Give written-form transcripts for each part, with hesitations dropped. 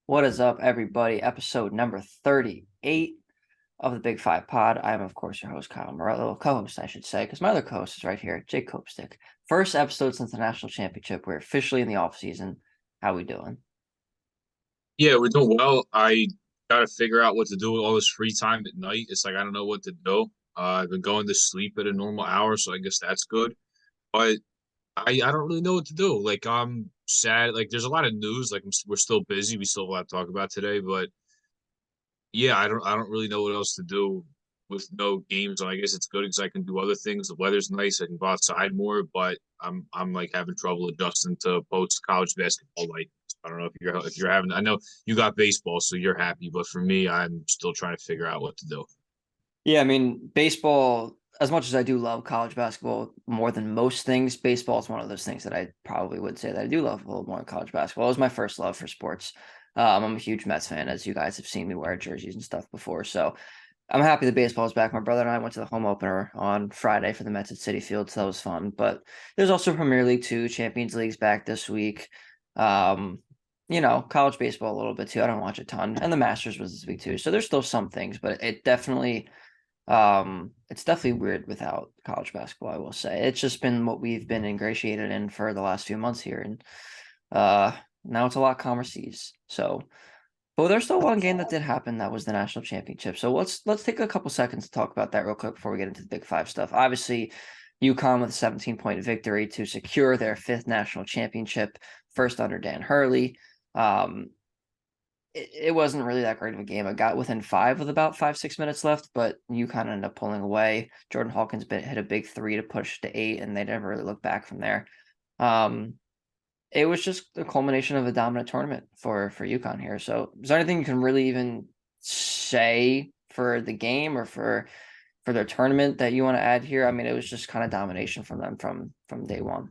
What is up, everybody? Episode number 38 of the Big Five Pod. I am, of course, your host, Kyle Morello, co-host, I should say, because my other co-host is right here, Jake Copestick. First episode since the national championship. We're officially in the off season. How we doing? Yeah, we're doing well. I got to figure out what to do with all this free time at night. It's like I don't know what to do. I've been going to sleep at a normal hour, so I guess that's good. But I don't really know what to do. Like I'm sad. Like there's a lot of news. Like we're still busy. We still have a lot to talk about today. But yeah, I don't really know what else to do with no games. And I guess it's good because I can do other things. The weather's nice. I can go outside more. But I'm like having trouble adjusting to post college basketball life. I don't know if you're having. I know you got baseball, so you're happy. But for me, I'm still trying to figure out what to do. Yeah, I mean, baseball, as much as I do love college basketball more than most things, baseball is one of those things that I probably would say that I do love a little more than college basketball. It was my first love for sports. I'm a huge Mets fan, as you guys have seen me wear jerseys and stuff before. So I'm happy the baseball is back. My brother and I went to the home opener on Friday for the Mets at Citi Field, so that was fun. But there's also Premier League 2, Champions League's back this week. Um, college baseball a little bit too. I don't watch a ton. And the Masters was this week too. So there's still some things, but it's definitely weird without college basketball, I will say. It's just been what we've been ingratiated in for the last few months here. And uh now it's a lot calmer seas. So but there's still one game that did happen that was the national championship. So let's take a couple seconds to talk about that real quick before we get into the Big Five stuff. Obviously, UConn with a 17-point victory to secure their fifth national championship, first under Dan Hurley. Um, it wasn't really that great of a game. It got within five with about 5, 6 minutes left, but UConn ended up pulling away. Jordan Hawkins hit a big three to push to 8, and they never really looked back from there. Um, it was just the culmination of a dominant tournament for UConn here. So, is there anything you can really even say for the game or for their tournament that you want to add here? I mean, it was just kind of domination from them from day one.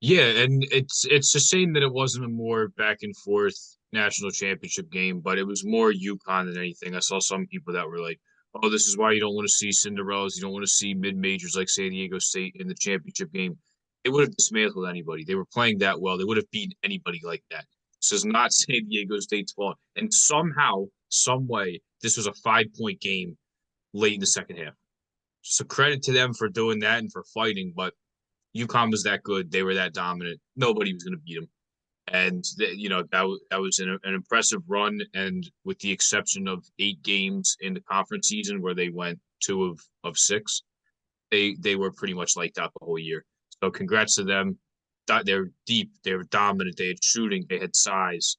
Yeah, and it's a shame that it wasn't a more back and forth national championship game, but it was more UConn than anything. I saw some people that were like, "Oh, this is why you don't want to see Cinderellas. You don't want to see mid majors like San Diego State in the championship game." They would have dismantled anybody. They were playing that well. They would have beaten anybody like that. This is not San Diego State's fault. And somehow, some way, this was a 5 point game late in the second half. So credit to them for doing that and for fighting, but UConn was that good. They were that dominant. Nobody was going to beat them. And that was an impressive run. And with the exception of 8 games in the conference season where they went two of six, they were pretty much lights out the whole year. So congrats to them. They're deep. They were dominant. They had shooting. They had size.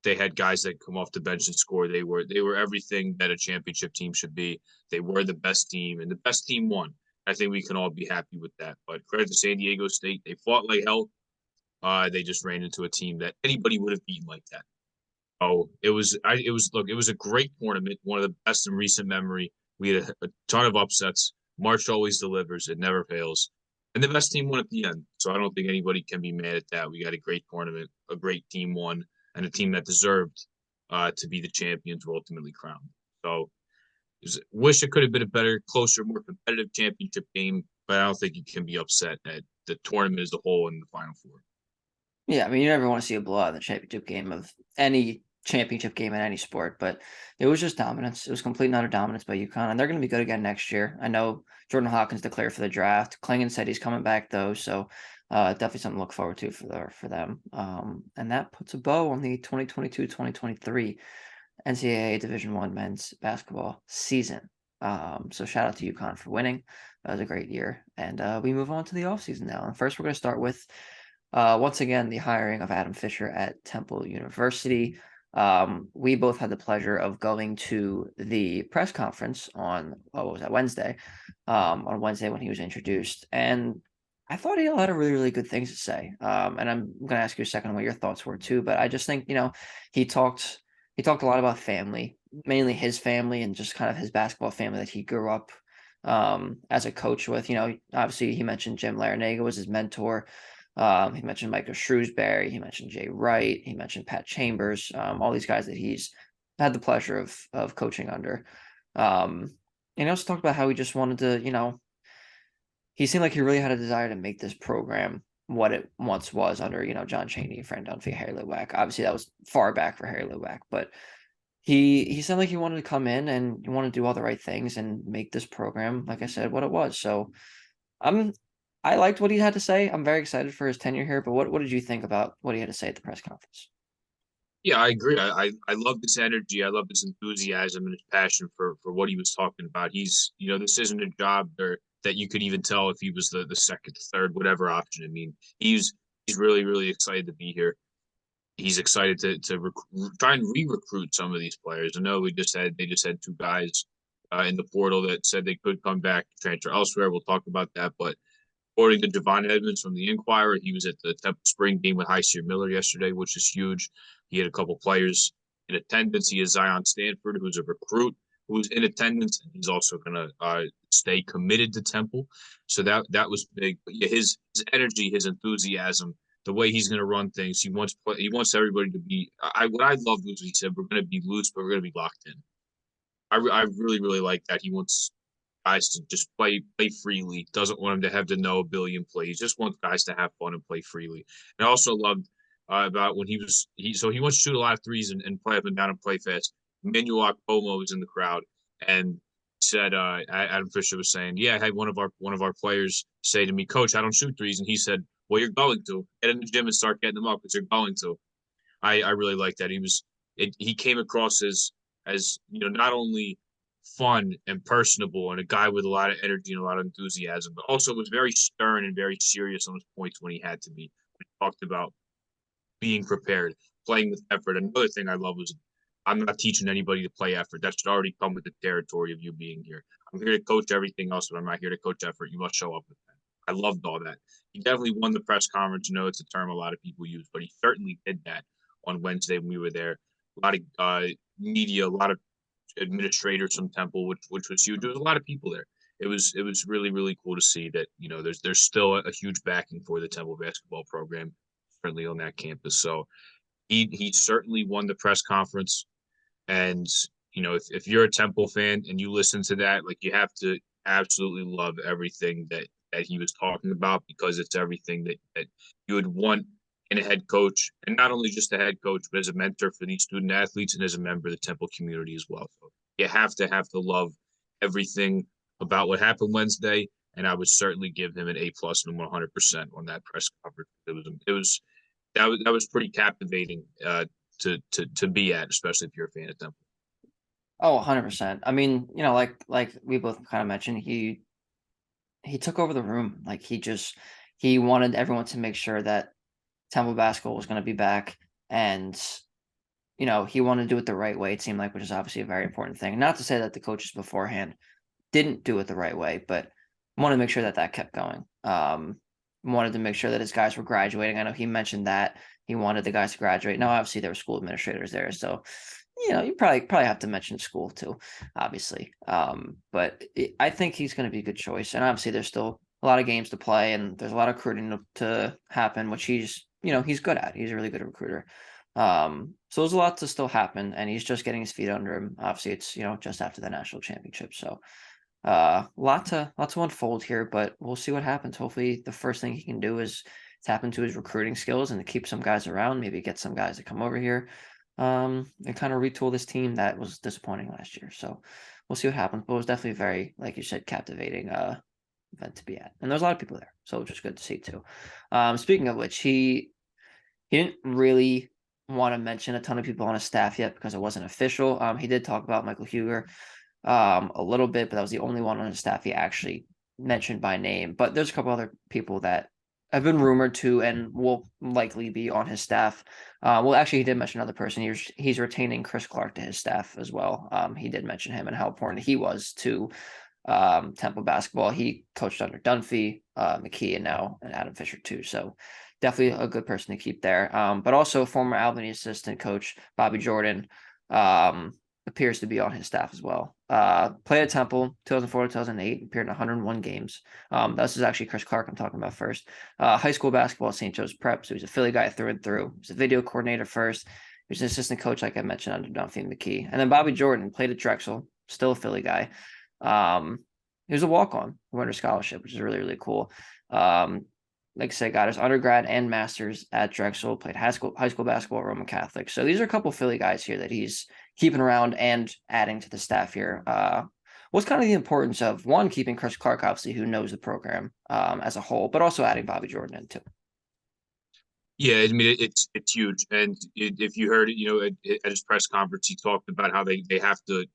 They had guys that come off the bench and score. They were everything that a championship team should be. They were the best team, and the best team won. I think we can all be happy with that. But credit to San Diego State. They fought like hell. They just ran into a team that anybody would have beaten like that. Oh, it was a great tournament, one of the best in recent memory. We had a ton of upsets. March always delivers; it never fails. And the best team won at the end, so I don't think anybody can be mad at that. We got a great tournament, a great team won, and a team that deserved to be the champions were ultimately crowned. So, wish it could have been a better, closer, more competitive championship game, but I don't think you can be upset at the tournament as a whole in the Final Four. Yeah, I mean, you never want to see a blowout in the championship game of any championship game in any sport, but it was just dominance. It was complete and utter dominance by UConn, and they're going to be good again next year. I know Jordan Hawkins declared for the draft. Klingon said he's coming back though, so definitely something to look forward to for them. And that puts a bow on the 2022-2023 NCAA Division One men's basketball season. So shout out to UConn for winning. That was a great year, and we move on to the offseason now. And first, we're going to start with once again, the hiring of Adam Fisher at Temple University. We both had the pleasure of going to the press conference on what was that, Wednesday? On Wednesday when he was introduced, and I thought he had a really, really good things to say. And I'm going to ask you a second what your thoughts were too. But I just think he talked he talked a lot about family, mainly his family and just kind of his basketball family that he grew up as a coach with. Obviously he mentioned Jim Larinaga was his mentor. He mentioned Michael Shrewsbury. He mentioned Jay Wright. He mentioned Pat Chambers. All these guys that he's had the pleasure of coaching under. And he also talked about how he just wanted to, he seemed like he really had a desire to make this program what it once was under, John Chaney, Fran Dunphy, Harry Luwack. Obviously, that was far back for Harry Luwack, but he sounded like he wanted to come in and he wanted to do all the right things and make this program, like I said, what it was. So I'm I liked what he had to say. I'm very excited for his tenure here. But what did you think about what he had to say at the press conference? Yeah, I agree. I love his energy. I love his enthusiasm and his passion for what he was talking about. He's, this isn't a job that you could even tell if he was the second, third, whatever option. I mean, he's really really excited to be here. He's excited to try and re-recruit some of these players. I know they just had two guys in the portal that said they could come back, transfer elsewhere. We'll talk about that, but according to Javon Edmonds from the Inquirer, he was at the Temple Spring game with Heisir Miller yesterday, which is huge. He had a couple players in attendance. He has Zion Stanford, who's a recruit who's in attendance, and he's also going to stay committed to Temple. So that was big. But yeah, his energy, his enthusiasm, the way he's going to run things. He wants everybody to be. What I loved was he said we're going to be loose, but we're going to be locked in. I really really like that. He wants guys to just play freely. Doesn't want them to have to know a billion plays. Just wants guys to have fun and play freely. And I also loved about when he wants to shoot a lot of threes and play up and down and play fast. Manuel Akpomo was in the crowd and said Adam Fisher was saying, yeah, I had one of our players say to me, Coach, I don't shoot threes, and he said, well, you're going to get in the gym and start getting them up because you're going to. I really like that. He came across as not only fun and personable and a guy with a lot of energy and a lot of enthusiasm, but also was very stern and very serious on his points when he had to be. We talked about being prepared, playing with effort. Another thing I love was I'm not teaching anybody to play effort. That should already come with the territory of you being here. I'm here to coach everything else, but I'm not here to coach effort. You must show up with that. I loved all that. He definitely won the press conference. I know it's a term a lot of people use, but he certainly did that on Wednesday when we were there. A lot of media, a lot of administrators from Temple, which was huge. There was a lot of people there. It was really really cool to see that there's still a huge backing for the Temple basketball program, certainly on that campus. So he certainly won the press conference, and if you're a Temple fan and you listen to that, like you have to absolutely love everything that he was talking about because it's everything that you would want in a head coach, and not only just a head coach, but as a mentor for these student athletes and as a member of the Temple community as well. So you have to love everything about what happened Wednesday, and I would certainly give him an A+ and 100% on that press conference. That was pretty captivating to be at, especially if you're a fan of Temple. Oh, 100%. I mean, like we both kind of mentioned, he took over the room. Like he wanted everyone to make sure that Temple basketball was going to be back, and he wanted to do it the right way. It seemed like, which is obviously a very important thing. Not to say that the coaches beforehand didn't do it the right way, but wanted to make sure that that kept going. Wanted to make sure that his guys were graduating. I know he mentioned that he wanted the guys to graduate. Now, obviously, there were school administrators there, so you probably have to mention school too, obviously. I think he's going to be a good choice, and obviously, there's still a lot of games to play, and there's a lot of recruiting to happen, which he's good at. He's a really good recruiter. So there's a lot to still happen, and he's just getting his feet under him. Obviously, it's just after the national championship, so lot to unfold here, but we'll see what happens. Hopefully the first thing he can do is tap into his recruiting skills and to keep some guys around, maybe get some guys to come over here, and kind of retool this team that was disappointing last year. So we'll see what happens. But it was definitely very, like you said, captivating event to be at. And there's a lot of people there. So it's just good to see too. Speaking of which, he didn't really want to mention a ton of people on his staff yet because it wasn't official. He did talk about Michael Huger a little bit, but that was the only one on his staff he actually mentioned by name. But there's a couple other people that have been rumored to and will likely be on his staff. Well, actually, he did mention another person. He's retaining Chris Clark to his staff as well. He did mention him and how important he was to Temple basketball. He coached under Dunphy, McKee, and Adam Fisher too. So definitely a good person to keep there. But also former Albany assistant coach Bobby Jordan appears to be on his staff as well. Played at Temple 2004 to 2008, appeared in 101 games. This is actually Chris Clark I'm talking about first. High school basketball at St. Joe's Prep. So he's a Philly guy through and through. He's a video coordinator first. He was an assistant coach, like I mentioned, under Dunphy and McKee. And then Bobby Jordan played at Drexel, still a Philly guy. He was a walk-on who went under scholarship, which is really, really cool. like I said, got his undergrad and master's at Drexel, played high school basketball at Roman Catholic. So these are a couple Philly guys here that he's keeping around and adding to the staff here. What's kind of the importance of one, keeping Chris Clark, obviously, who knows the program as a whole, but also adding Bobby Jordan in too. Yeah, I mean it's huge, and if you heard it, at his press conference, he talked about how they have to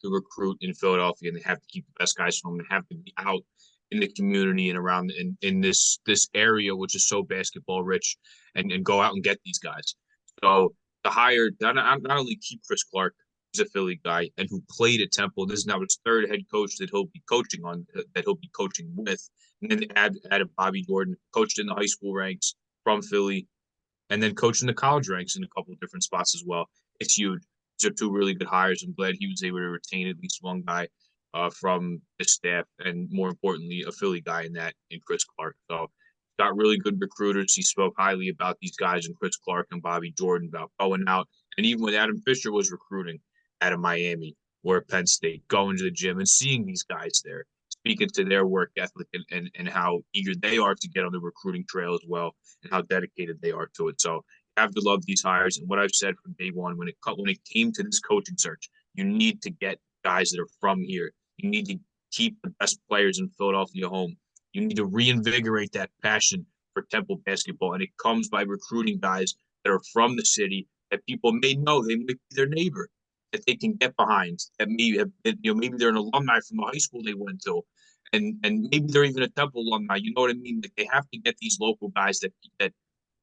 recruit in Philadelphia, and they have to keep the best guys home, and have to be out in the community and around in this area, which is so basketball rich, and go out and get these guys. So to hire not only keep Chris Clark, who's a Philly guy and who played at Temple. This is now his third head coach that he'll be coaching with, and then added Bobby Jordan, coached in the high school ranks from Philly, and then coaching the college ranks in a couple of different spots as well. It's huge. These are two really good hires. I'm glad he was able to retain at least one guy from the staff, and more importantly, a Philly guy in Chris Clark. So got really good recruiters. He spoke highly about these guys and Chris Clark and Bobby Jordan about going out. And even when Adam Fisher was recruiting out of Miami or Penn State, going to the gym and seeing these guys there, speaking to their work ethic and how eager they are to get on the recruiting trail as well, and how dedicated they are to it. So you have to love these hires. And what I've said from day one, when it came to this coaching search, you need to get guys that are from here. You need to keep the best players in Philadelphia home. You need to reinvigorate that passion for Temple basketball, and it comes by recruiting guys that are from the city that people may know. They may be their neighbor, that they can get behind, that maybe have been, maybe they're an alumni from the high school they went to, and maybe they're even a Temple alumni. You know what I mean? Like, they have to get these local guys that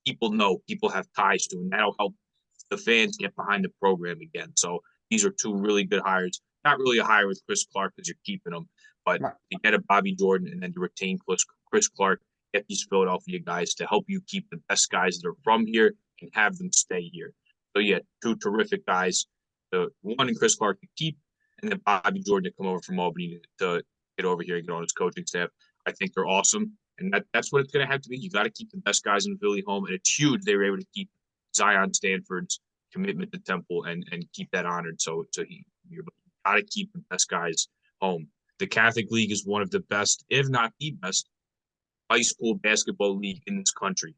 people know, people have ties to, and that'll help the fans get behind the program again. So these are two really good hires. Not really a hire with Chris Clark because you're keeping him, but Right. to get a Bobby Jordan and then to retain Chris Clark, get these Philadelphia guys to help you keep the best guys that are from here and have them stay here. So yeah, two terrific guys. The one in Chris Clark to keep, and then Bobby Jordan to come over from Albany to get over here and get on his coaching staff. I think they're awesome, and that's what it's going to have to be. You got to keep the best guys in Philly home, and it's huge they were able to keep Zion Stanford's commitment to Temple and keep that honored. So you got to keep the best guys home. The Catholic League is one of the best, if not the best, high school basketball league in this country.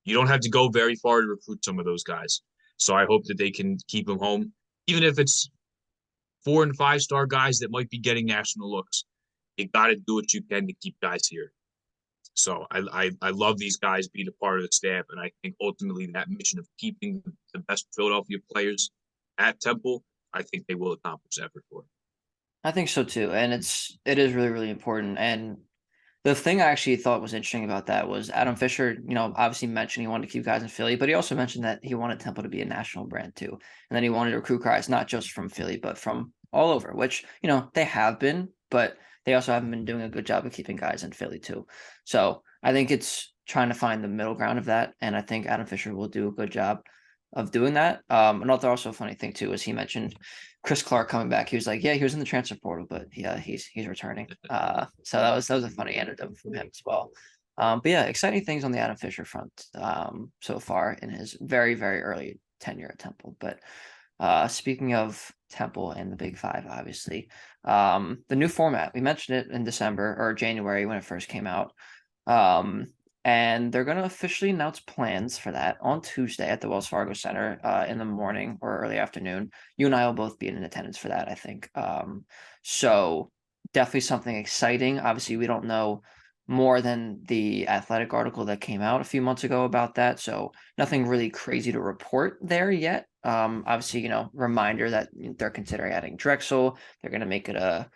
You don't have to go very far to recruit some of those guys. So I hope that they can keep them home, even if it's 4 and 5 star guys that might be getting national looks. You got to do what you can to keep guys here. So I love these guys being a part of the staff, and I think ultimately that mission of keeping the best Philadelphia players at Temple, I think they will accomplish that for. I think so too. And it is really, really important. And the thing I actually thought was interesting about that was Adam Fisher, obviously mentioned he wanted to keep guys in Philly, but he also mentioned that he wanted Temple to be a national brand too. And then he wanted to recruit guys not just from Philly, but from all over, which, they have been, but they also haven't been doing a good job of keeping guys in Philly too. So I think it's trying to find the middle ground of that. And I think Adam Fisher will do a good job of doing that. Another also funny thing too is he mentioned Chris Clark coming back. He was like, yeah, he was in the transfer portal, but yeah, he's returning. So that was a funny anecdote from him as well. But yeah, exciting things on the Adam Fisher front so far in his very, very early tenure at Temple. But speaking of Temple and the Big Five, obviously, the new format, we mentioned it in December or January when it first came out. And they're going to officially announce plans for that on Tuesday at the Wells Fargo Center in the morning or early afternoon. You and I will both be in attendance for that, I think. So definitely something exciting. Obviously, we don't know more than the Athletic article that came out a few months ago about that. So nothing really crazy to report there yet. Obviously, reminder that they're considering adding Drexel. They're going to make it a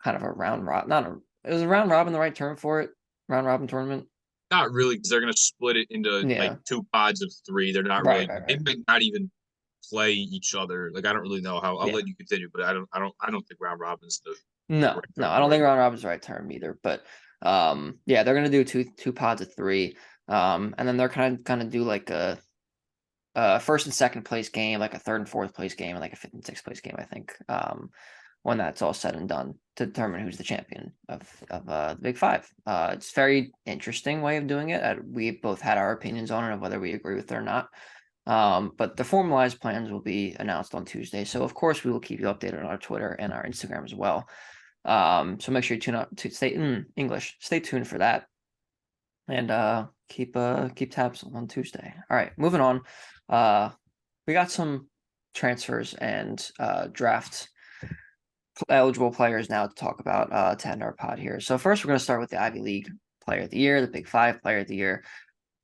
kind of a round robin. Is a round robin the right term for it? Round robin tournament? Not really, because they're going to split it into like Yeah. 2 pods of 3. They're not Right, really. right, They right. might not even play each other. Like, I don't really know how. I'll Yeah. let you continue, but I don't think round robin's the No, right no, term I don't for it. think round robin's the right term either. But yeah, they're gonna do two pods of 3. And then they're kind of do like a first and second place game, like a third and fourth place game, and like a fifth and sixth place game, I think. When that's all said and done to determine who's the champion of the Big Five. It's very interesting way of doing it. We both had our opinions on it of whether we agree with it or not. But the formalized plans will be announced on Tuesday. So of course we will keep you updated on our Twitter and our Instagram as well. So make sure you tune up to stay in English. Stay tuned for that. and keep tabs on Tuesday. All right, moving on. We got some transfers and draft eligible players now to talk about to end our pod here. So first, we're going to start with the Ivy League Player of the Year, the Big Five Player of the Year.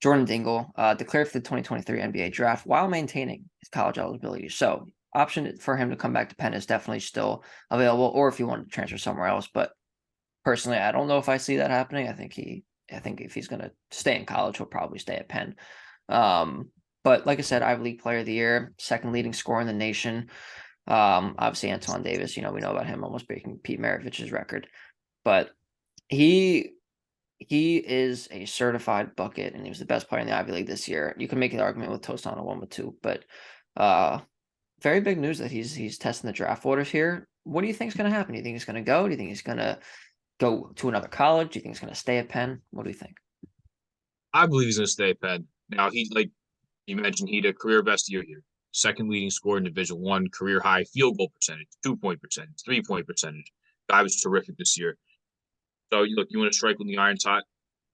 Jordan Dingle declared for the 2023 NBA draft while maintaining his college eligibility. So option for him to come back to Penn is definitely still available, or if you want to transfer somewhere else. But personally, I don't know if I see that happening. I think if he's going to stay in college, he'll probably stay at Penn. But like I said, Ivy League Player of the Year, second leading scorer in the nation. Obviously Antoine Davis, we know about him almost breaking Pete Maravich's record, but he is a certified bucket, and he was the best player in the Ivy League this year. You can make the argument with Toscano 1 with 2, but very big news that he's testing the draft waters here. What do you think is going to happen? Do you think he's going to go? Do you think he's going to go to another college? Do you think he's going to stay at Penn? What do you think? I believe he's going to stay at Penn. Now, he like you mentioned, he had a career best year here. Second leading scorer in Division One, career high field goal percentage, 2 point percentage, 3 point percentage. Guy was terrific this year. So look, you want to strike when the iron's hot,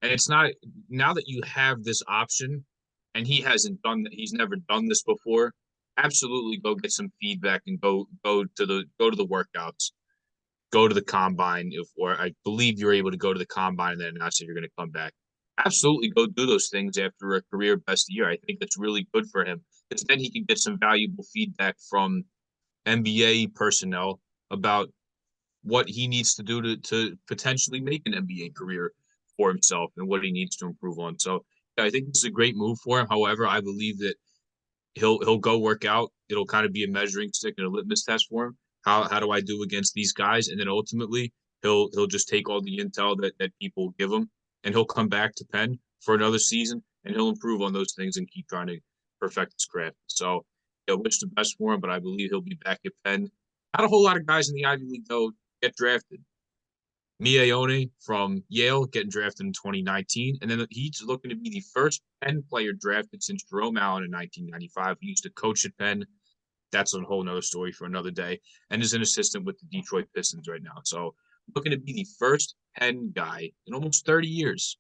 and it's not now that you have this option, and he hasn't done that. He's never done this before. Absolutely, go get some feedback and go to the workouts, go to the combine. Or I believe you're able to go to the combine and then announce that you're going to come back. Absolutely, go do those things after a career best year. I think that's really good for him because then he can get some valuable feedback from NBA personnel about what he needs to do to potentially make an NBA career for himself and what he needs to improve on. So yeah, I think this is a great move for him. However, I believe that he'll go work out. It'll kind of be a measuring stick and a litmus test for him. How do I do against these guys? And then ultimately he'll just take all the intel that people give him and he'll come back to Penn for another season and he'll improve on those things and keep trying to perfect his craft. So I wish the best for him, but I believe he'll be back at Penn. Not a whole lot of guys in the Ivy League though get drafted. Miaone from Yale getting drafted in 2019. And then he's looking to be the first Penn player drafted since Jerome Allen in 1995. He used to coach at Penn. That's a whole nother story for another day. And is an assistant with the Detroit Pistons right now. So looking to be the first Penn guy in almost 30 years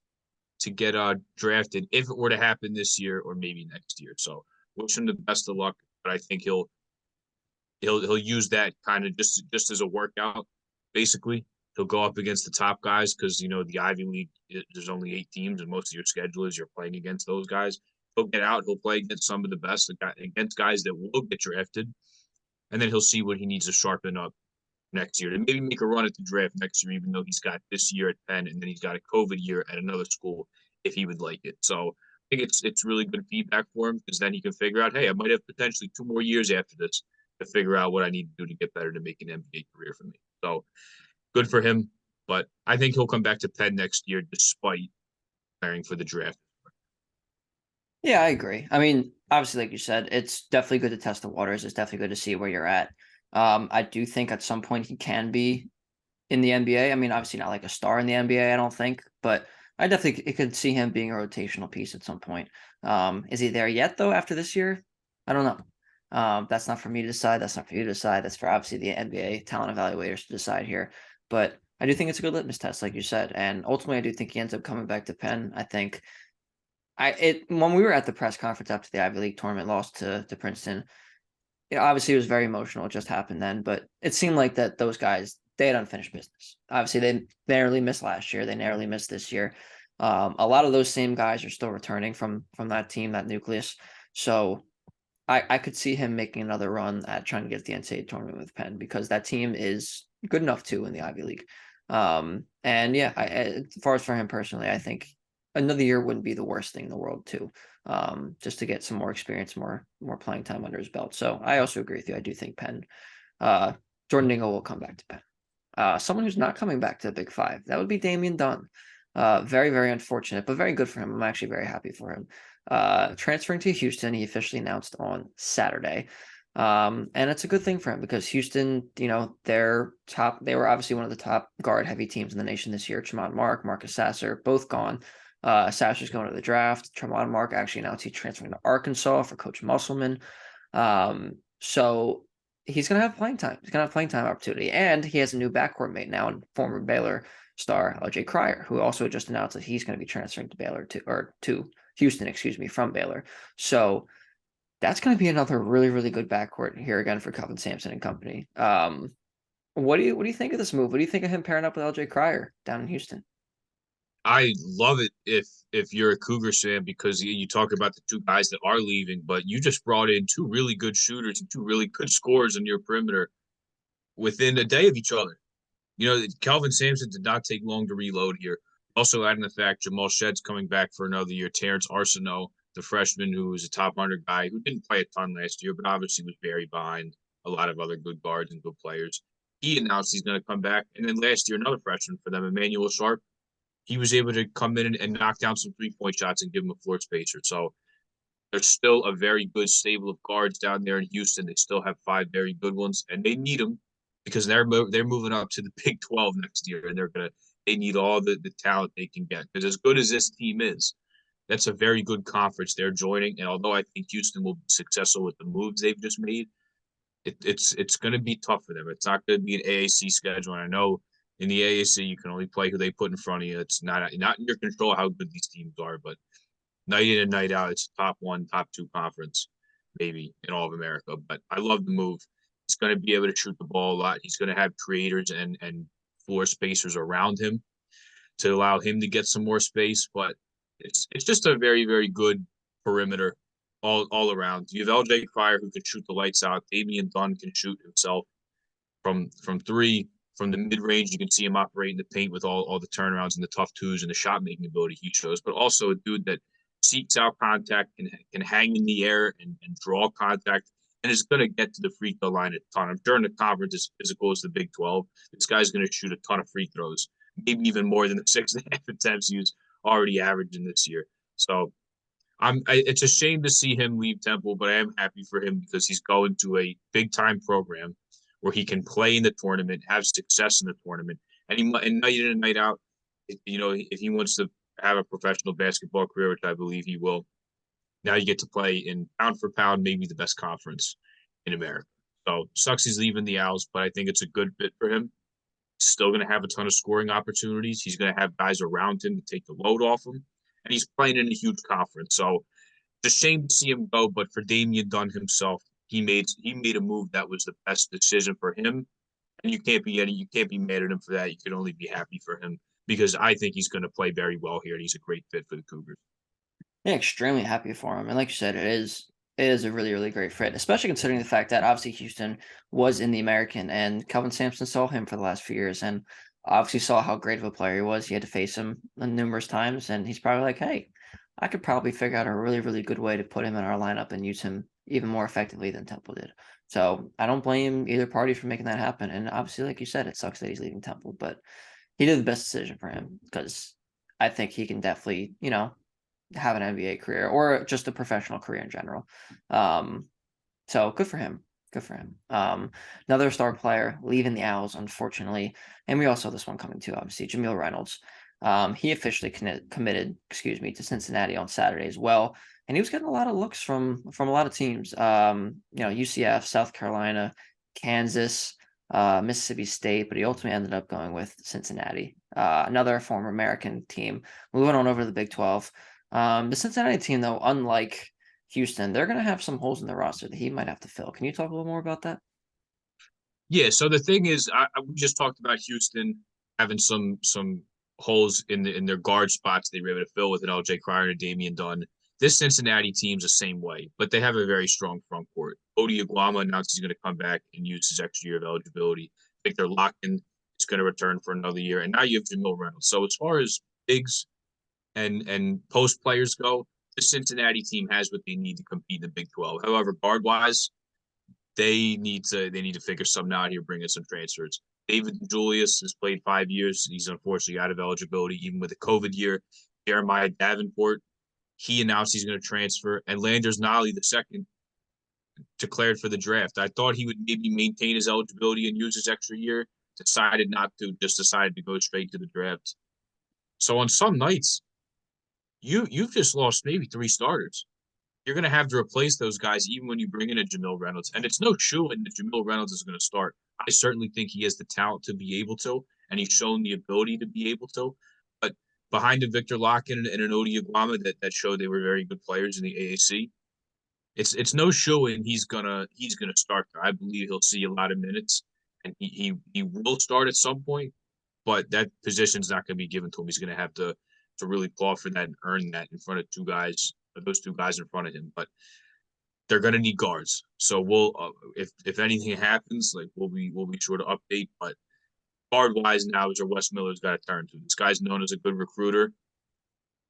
to get drafted if it were to happen this year or maybe next year. So wish him the best of luck. But I think he'll use that kind of just as a workout, basically. He'll go up against the top guys because the Ivy League there's only 8 teams and most of your schedule is you're playing against those guys. He'll get out. He'll play against some of the best against guys that will get drafted, and then he'll see what he needs to sharpen up next year to maybe make a run at the draft next year. Even though he's got this year at Penn and then he's got a COVID year at another school if he would like it. So I think it's really good feedback for him because then he can figure out, hey, I might have potentially 2 more years after this to figure out what I need to do to get better to make an NBA career for me. So good for him, but I think he'll come back to Penn next year despite preparing for the draft. Yeah, I agree. I mean, obviously, like you said, it's definitely good to test the waters. It's definitely good to see where you're at. I do think at some point he can be in the NBA. I mean, obviously not like a star in the NBA, I don't think, but I definitely could see him being a rotational piece at some point. Is he there yet though after this year? I don't know. That's not for me to decide. That's not for you to decide. That's for obviously the NBA talent evaluators to decide here. But I do think it's a good litmus test, like you said. And ultimately I do think he ends up coming back to Penn. I think when we were at the press conference after the Ivy League tournament lost to Princeton, obviously it was very emotional. It just happened then, but it seemed like that those guys they had unfinished business. Obviously, they narrowly missed last year. They narrowly missed this year. A lot of those same guys are still returning from that team, that nucleus. So I could see him making another run at trying to get the NCAA tournament with Penn because that team is good enough too in the Ivy League. And yeah, as far as for him personally, I think another year wouldn't be the worst thing in the world too. Just to get some more experience, more playing time under his belt. So I also agree with you. I do think Penn, Jordan Dingle will come back to Penn. Someone who's not coming back to the Big Five, that would be Damian Dunn. Very, very unfortunate, but very good for him. I'm actually very happy for him. Transferring to Houston, he officially announced on Saturday. And it's a good thing for him because Houston, they were obviously one of the top guard heavy teams in the nation this year. Tremont Mark, Marcus Sasser, both gone. Sasser's going to the draft. Tremont Mark actually announced he's transferring to Arkansas for Coach Musselman. So he's going to have playing time. He's going to have playing time opportunity. And he has a new backcourt mate now and former Baylor star LJ Cryer, who also just announced that he's going to be transferring to Baylor to Houston, excuse me, from Baylor. So that's going to be another really, really good backcourt here again for Kelvin Sampson and company. What do you think of this move? What do you think of him pairing up with LJ Cryer down in Houston? I love it if you're a Cougars fan because you talk about the two guys that are leaving, but you just brought in two really good shooters and two really good scorers on your perimeter within a day of each other. You know, Calvin Sampson did not take long to reload here. Also, adding the fact Jamal Shedd's coming back for another year. Terrence Arsenault, the freshman who was a top 100 guy who didn't play a ton last year, but obviously was buried behind a lot of other good guards and good players. He announced he's going to come back. And then last year, another freshman for them, Emmanuel Sharp, he was able to come in and knock down some 3-point shots and give him a floor spacer. So there's still a very good stable of guards down there in Houston. They still have 5 very good ones, and they need them because they're moving up to the Big 12 next year, and they need all the talent they can get because as good as this team is, that's a very good conference they're joining. And although I think Houston will be successful with the moves they've just made, it's going to be tough for them. It's not going to be an AAC schedule. And I know in the AAC you can only play who they put in front of you. It's not in your control how good these teams are, but night in and night out, it's top 1, top 2 conference, maybe in all of America. But I love the move. He's going to be able to shoot the ball a lot. He's going to have creators and floor spacers around him to allow him to get some more space. But it's just a very, very good perimeter all around. You have LJ Cryer who can shoot the lights out. Damian Dunn can shoot himself from three. From the mid range, you can see him operating the paint with all the turnarounds and the tough twos and the shot making ability he shows. But also a dude that seeks out contact, can hang in the air and draw contact, and is going to get to the free throw line a ton. During the conference, as it goes to the Big 12, this guy's going to shoot a ton of free throws, maybe even more than the 6.5 attempts he's already averaging this year. So it's a shame to see him leave Temple, but I am happy for him because he's going to a big time program where he can play in the tournament, have success in the tournament, and night in and night out, if he wants to have a professional basketball career, which I believe he will, now you get to play in pound for pound, maybe the best conference in America. So sucks he's leaving the Owls, but I think it's a good fit for him. He's still going to have a ton of scoring opportunities. He's going to have guys around him to take the load off him, and he's playing in a huge conference. So it's a shame to see him go, but for Damian Dunn himself, he made a move that was the best decision for him, and you can't be mad at him for that. You can only be happy for him because I think he's going to play very well here, and he's a great fit for the Cougars. Yeah, extremely happy for him. And like you said, it is a really, really great fit, especially considering the fact that obviously Houston was in the American and Kelvin Sampson saw him for the last few years and obviously saw how great of a player he was. He had to face him numerous times, and he's probably like, hey, I could probably figure out a really, really good way to put him in our lineup and use him even more effectively than Temple did. So I don't blame either party for making that happen. And obviously, like you said, it sucks that he's leaving Temple, but he did the best decision for him because I think he can definitely, have an NBA career or just a professional career in general. So good for him. Good for him. Another star player leaving the Owls, unfortunately, and we also saw this one coming too. Obviously, Jamil Reynolds. He officially committed, to Cincinnati on Saturday as well, and he was getting a lot of looks from a lot of teams. UCF, South Carolina, Kansas, Mississippi State, but he ultimately ended up going with Cincinnati, another former American team. Moving on over to the Big 12. The Cincinnati team, though, unlike Houston, they're going to have some holes in the roster that he might have to fill. Can you talk a little more about that? Yeah. So the thing is, we just talked about Houston having some holes in their guard spots they were able to fill with an LJ Cryer and Damian Dunn. This Cincinnati team's the same way, but they have a very strong front court. Odi Iguama announced he's going to come back and use his extra year of eligibility. Victor Locken is going to return for another year, and now you have Jamil Reynolds. So as far as bigs and post players go, the Cincinnati team has what they need to compete in the Big 12. However, guard wise, they need to figure something out here, bring in some transfers. David Julius has played 5 years. He's unfortunately out of eligibility, even with the COVID year. Jeremiah Davenport, he announced he's going to transfer. And Landers Nolly, the second, declared for the draft. I thought he would maybe maintain his eligibility and use his extra year. Decided not to, just decided to go straight to the draft. So on some nights, you've just lost maybe 3 starters. You're going to have to replace those guys even when you bring in a Jamil Reynolds. And it's no shoe in that Jamil Reynolds is going to start. I certainly think he has the talent to be able to. and he's shown the ability to be able to. But behind a Victor Locken and an Odi Aguama that showed they were very good players in the AAC, it's no show in he's gonna start there. I believe he'll see a lot of minutes, and he will start at some point, but that position's not going to be given to him. He's going to have to really claw for that and earn that in front of those two guys in front of him. But they're going to need guards. So we'll if anything happens, like we'll be sure to update. But guard wise now is where Wes Miller's got to turn to. This guy's known as a good recruiter.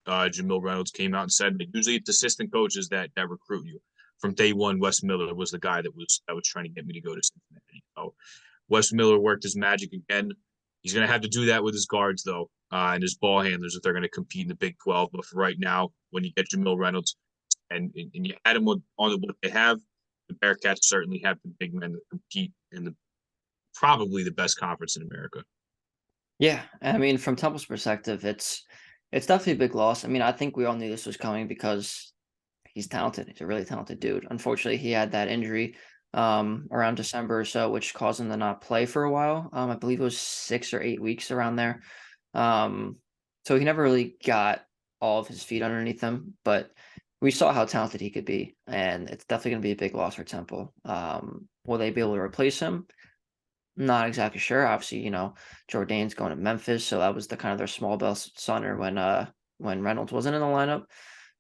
Jamil Reynolds came out and said that usually it's assistant coaches that recruit you. From day one, Wes Miller was the guy that was trying to get me to go to Cincinnati. So Wes Miller worked his magic again. He's going to have to do that with his guards, though, and his ball handlers if they're going to compete in the Big 12. But for right now, when you get Jamil Reynolds and you add him on what they have, the Bearcats certainly have the big men that compete in probably the best conference in America. Yeah, I mean, from Temple's perspective, it's definitely a big loss. I mean, I think we all knew this was coming because he's talented. He's a really talented dude. Unfortunately, he had that injury around December or so, which caused him to not play for a while. I believe it was 6 or 8 weeks around there. So he never really got all of his feet underneath him, but we saw how talented he could be, and it's definitely going to be a big loss for Temple. Will they be able to replace him? Not exactly sure. Obviously, Jordan's going to Memphis, so that was the kind of their small bell center when Reynolds wasn't in the lineup.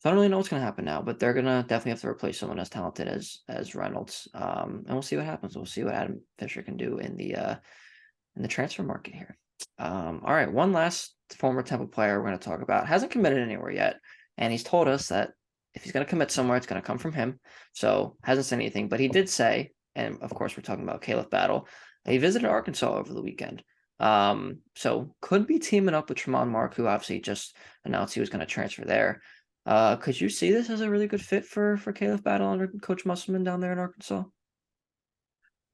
So I don't really know what's going to happen now, but they're going to definitely have to replace someone as talented as Reynolds. And we'll see what happens. We'll see what Adam Fisher can do in the transfer market here. All right, one last former Temple player we're going to talk about hasn't committed anywhere yet, and he's told us that if he's going to commit somewhere, it's going to come from him. So hasn't said anything, but he did say, and of course we're talking about Caleb Battle. He visited Arkansas over the weekend. So could be teaming up with Tremont Mark, who obviously just announced he was going to transfer there. Could you see this as a really good fit for Caleb Battle under Coach Musselman down there in Arkansas?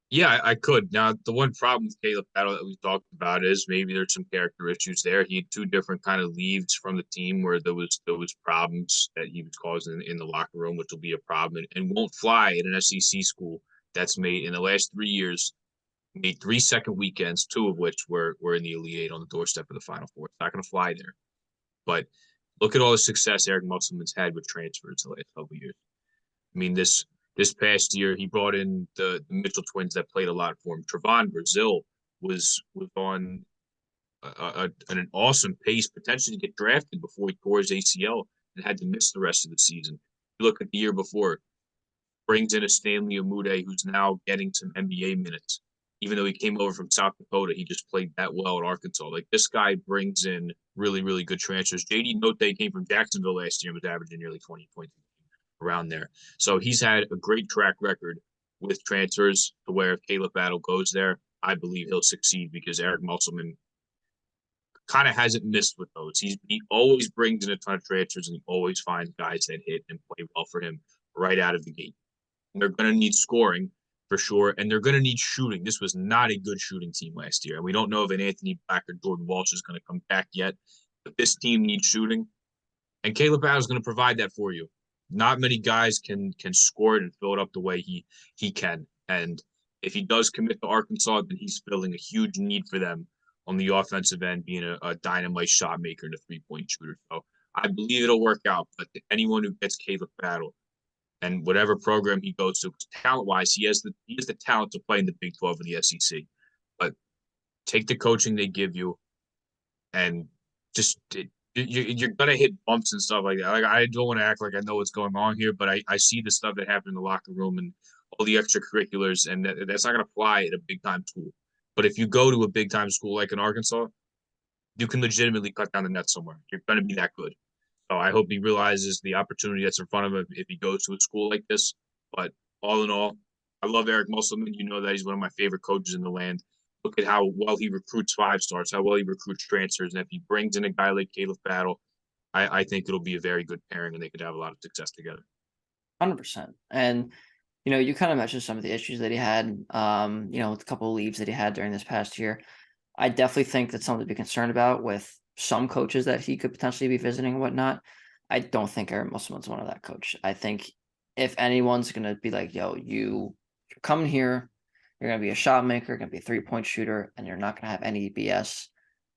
Yeah, I could. Now, the one problem with Caleb Battle that we talked about is maybe there's some character issues there. He had two different kind of leaves from the team where there was problems that he was causing in the locker room, which will be a problem and won't fly at an SEC school that's made in the last 3 years, made 3 second weekends, two of which were in the Elite Eight on the doorstep of the Final Four. It's not going to fly there. But look at all the success Eric Musselman's had with transfers the last couple of years. I mean, this past year, he brought in the Mitchell twins that played a lot for him. Trevon Brazil was on an awesome pace, potentially to get drafted before he tore his ACL and had to miss the rest of the season. You look at the year before, brings in a Stanley Amude who's now getting some NBA minutes. Even though he came over from South Dakota, he just played that well at Arkansas. Like this guy brings in really, really good transfers. JD Note came from Jacksonville last year and was averaging nearly 20 points around there. So he's had a great track record with transfers to where if Caleb Battle goes there, I believe he'll succeed because Eric Musselman kind of hasn't missed with those. He always brings in a ton of transfers and he always finds guys that hit and play well for him right out of the gate. And they're going to need scoring for sure, and they're going to need shooting. This was not a good shooting team last year, and we don't know if an Anthony Black or Jordan Walsh is going to come back yet. But this team needs shooting, and Caleb Battle is going to provide that for you. Not many guys can score it and fill it up the way he can. And if he does commit to Arkansas, then he's filling a huge need for them on the offensive end, being a dynamite shot maker and a 3-point shooter. So I believe it'll work out. But anyone who gets Caleb Battle and whatever program he goes to, talent wise, he has the talent to play in the Big 12 and the SEC. But take the coaching they give you and just you're gonna hit bumps and stuff like that. Like I don't want to act like I know what's going on here, but I see the stuff that happened in the locker room and all the extracurriculars, and that's not gonna fly at a big time school. But if you go to a big time school like in Arkansas, you can legitimately cut down the net somewhere. You're gonna be that good. So I hope he realizes the opportunity that's in front of him if he goes to a school like this. But all in all, I love Eric Musselman. You know that he's one of my favorite coaches in the land. Look at how well he recruits 5-stars, how well he recruits transfers. And if he brings in a guy like Caleb Battle, I think it'll be a very good pairing and they could have a lot of success together. 100%. And you kind of mentioned some of the issues that he had, with a couple of leaves that he had during this past year. I definitely think that's something to be concerned about with some coaches that he could potentially be visiting and whatnot. I don't think Aaron Musselman's one of that coach. I think if anyone's going to be like, yo, you're coming here, you're going to be a shot maker, you're going to be a 3-point shooter, and you're not going to have any BS.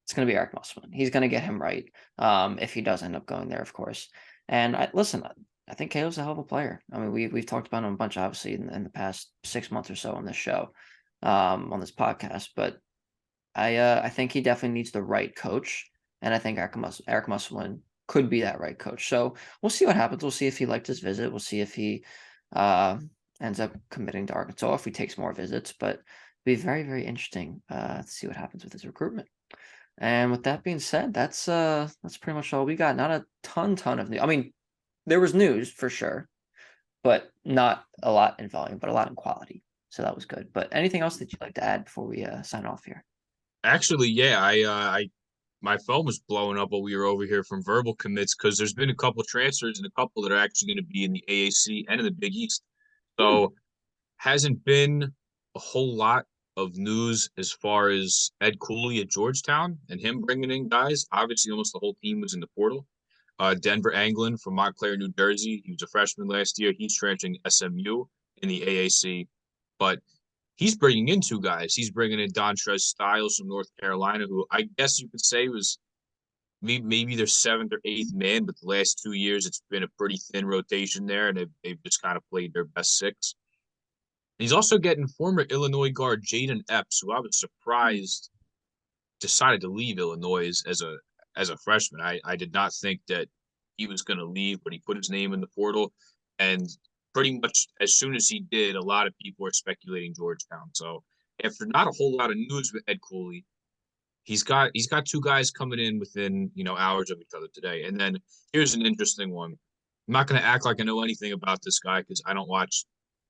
It's going to be Eric Musselman. He's going to get him right. If he does end up going there, of course. And listen, I think Caleb's a hell of a player. I mean, we've talked about him a bunch, obviously, in the past 6 months or so on this show, on this podcast. But I think he definitely needs the right coach, and I think Eric Musselman could be that right coach. So we'll see what happens. We'll see if he liked his visit. We'll see if he uh, ends up committing to Arkansas, if he takes more visits. But it'll be very, very interesting to see what happens with his recruitment. And with that being said, that's pretty much all we got. Not a ton of news. I mean, there was news for sure, but not a lot in volume, but a lot in quality. So that was good. But anything else that you'd like to add before we sign off here? Actually, yeah, I my phone was blowing up while we were over here from verbal commits because there's been a couple transfers and a couple that are actually going to be in the AAC and in the Big East. Hmm. So hasn't been a whole lot of news as far as Ed Cooley at Georgetown and him bringing in guys. Obviously, almost the whole team was in the portal. Denver Anglin from Montclair, New Jersey. He was a freshman last year. He's transferring SMU in the AAC, but he's bringing in two guys. He's bringing in Dontrez Styles from North Carolina, who I guess you could say was maybe their seventh or eighth man, but the last 2 years it's been a pretty thin rotation there, and they've just kind of played their best six. He's also getting former Illinois guard Jaden Epps, who I was surprised decided to leave Illinois as a freshman. I did not think that he was going to leave, but he put his name in the portal, and pretty much as soon as he did, a lot of people are speculating Georgetown. So after not a whole lot of news with Ed Cooley, he's got two guys coming in within hours of each other today. And then here's an interesting one. I'm not going to act like I know anything about this guy because I don't watch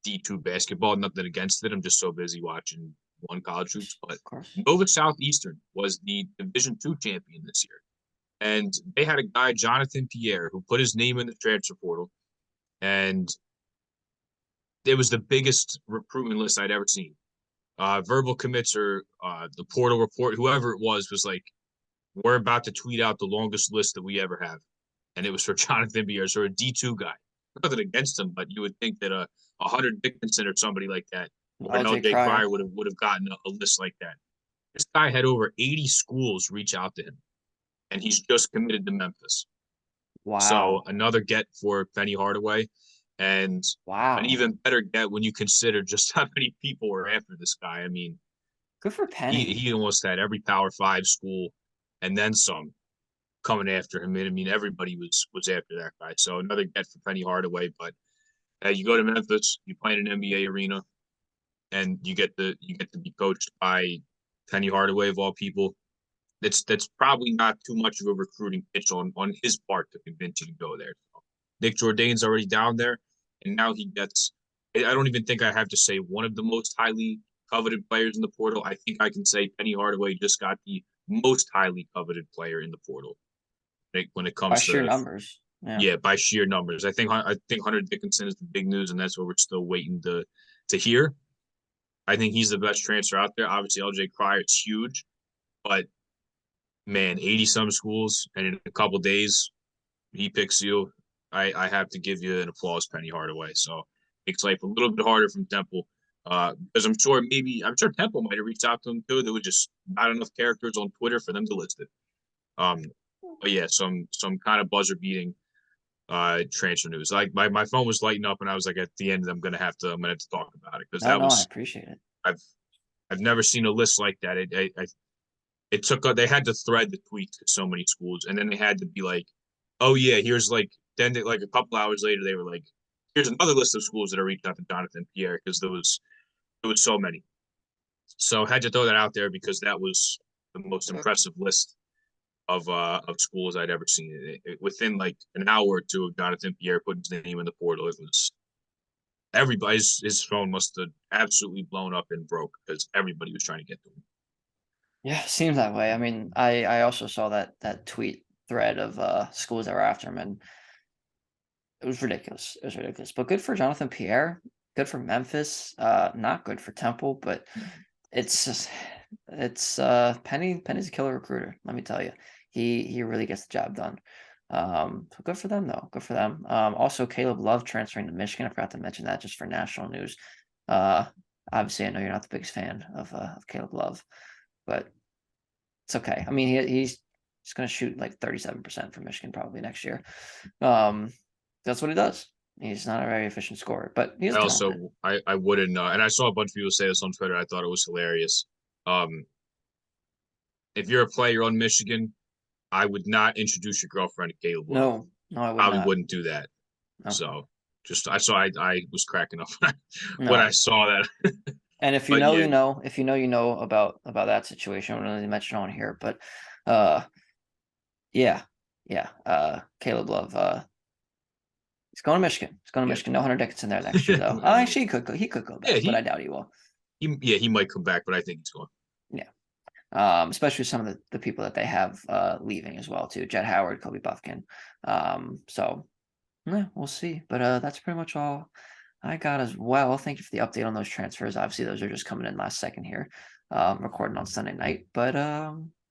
D2 basketball. Nothing against it. I'm just so busy watching one college hoops. But Of course. Nova Southeastern was the Division II champion this year, and they had a guy Jonathan Pierre who put his name in the transfer portal, and it was the biggest recruitment list I'd ever seen. Verbal commits or the portal report, whoever it was like, we're about to tweet out the longest list that we ever have. And it was for Jonathan Pierre, so a D2 guy. Nothing against him, but you would think that a Hunter Dickinson or somebody like that, or an LJ LJ Cryer Cryer. would have gotten a list like that. This guy had over 80 schools reach out to him, and he's just committed to Memphis. So Wow. another get for Penny Hardaway, and an Wow. even better get when you consider just how many people were after this guy. I mean, Good for Penny. he almost had every Power Five school and then some coming after him. And I mean, everybody was after that guy. So another get for Penny Hardaway. But you go to Memphis, you play in an NBA arena, and you get to be coached by Penny Hardaway of all people. That's probably not too much of a recruiting pitch on his part to convince you to go there. So Nick Jourdain's already down there, and now he gets. I don't even think I have to say one of the most highly coveted players in the portal. I think I can say Penny Hardaway just got the most highly coveted player in the portal. When it By comes sheer to numbers. Yeah. yeah, by sheer numbers, I think Hunter Dickinson is the big news, and that's what we're still waiting to hear. I think he's the best transfer out there. Obviously, LJ Cryer, it's huge, but man, 80 some schools, and in a couple days, he picks you. I have to give you an applause, Penny Hardaway. So makes life a little bit harder from Temple. Because I'm sure Temple might have reached out to him too. There was just not enough characters on Twitter for them to list it. Um, but yeah, some kind of buzzer beating transfer news. Like my phone was lighting up, and I was like, at the end, I'm gonna have to talk about it because No, that no, I was appreciate it. I've I've never seen a list like that. It took they had to thread the tweets to so many schools, and then they had to be like, oh yeah, here's like like a couple hours later they were like, here's another list of schools that are reached out to Jonathan Pierre because there was so many. So I had to throw that out there because that was the most impressive list of schools I'd ever seen. Within like an hour or two of Jonathan Pierre putting his name in the portal, it was everybody's his phone must have absolutely blown up and broke because everybody was trying to get to him. Yeah, seems that way. I mean, I also saw that tweet thread of schools that were after him, and it was ridiculous. It was ridiculous. But good for Jonathan Pierre. Good for Memphis. Not good for Temple, but it's just Penny's a killer recruiter, let me tell you. He really gets the job done. So good for them though. Good for them. Also Caleb Love transferring to Michigan. I forgot to mention that just for national news. Uh, obviously I know you're not the biggest fan of Caleb Love, but It's okay. I mean, he's going to shoot like 37% from Michigan probably next year. That's what he does. He's not a very efficient scorer, but he's I talented. also I wouldn't and I saw a bunch of people say this on Twitter. I thought it was hilarious. If you're a player on Michigan, I would not introduce your girlfriend to Caleb Love. No, I would Probably not. wouldn't do that. No, So just I was cracking up when I no. saw that. And if you But know, yeah, you know. If you know about that situation, I don't really mention on here, but uh, yeah, yeah. Caleb Love. He's going to Michigan. He's going to yeah, Michigan. No Hunter Dickinson there next year, though. I mean, Actually, he could go yeah, back, but I doubt he will. he might come back, but I think he's going. Yeah. Especially some of the people that they have leaving as well too. Jet Howard, Kobe Buffkin. So yeah, we'll see. But that's pretty much all I got as well. Thank you for the update on those transfers. Obviously, those are just coming in last second here, recording on Sunday night. But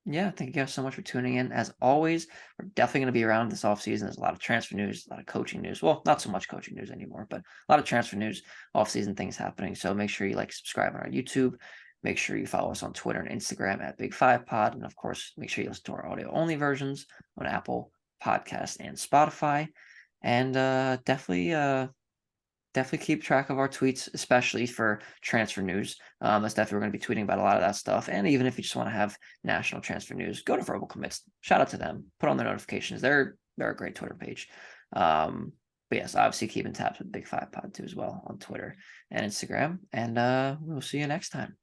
yeah, thank you guys so much for tuning in. As always, we're definitely going to be around this offseason. There's a lot of transfer news, a lot of coaching news. Well, not so much coaching news anymore, but a lot of transfer news, offseason things happening. So make sure you like, subscribe on our YouTube. Make sure you follow us on Twitter and Instagram at Big Five Pod. And of course, make sure you listen to our audio only versions on Apple Podcast and Spotify. And definitely keep track of our tweets, especially for transfer news. That's definitely we're going to be tweeting about a lot of that stuff. And even if you just want to have national transfer news, go to Verbal Commits. Shout out to them. Put on their notifications. They're a great Twitter page. But yes, obviously keep in tabs with Big Five Pod too as well on Twitter and Instagram. And we'll see you next time.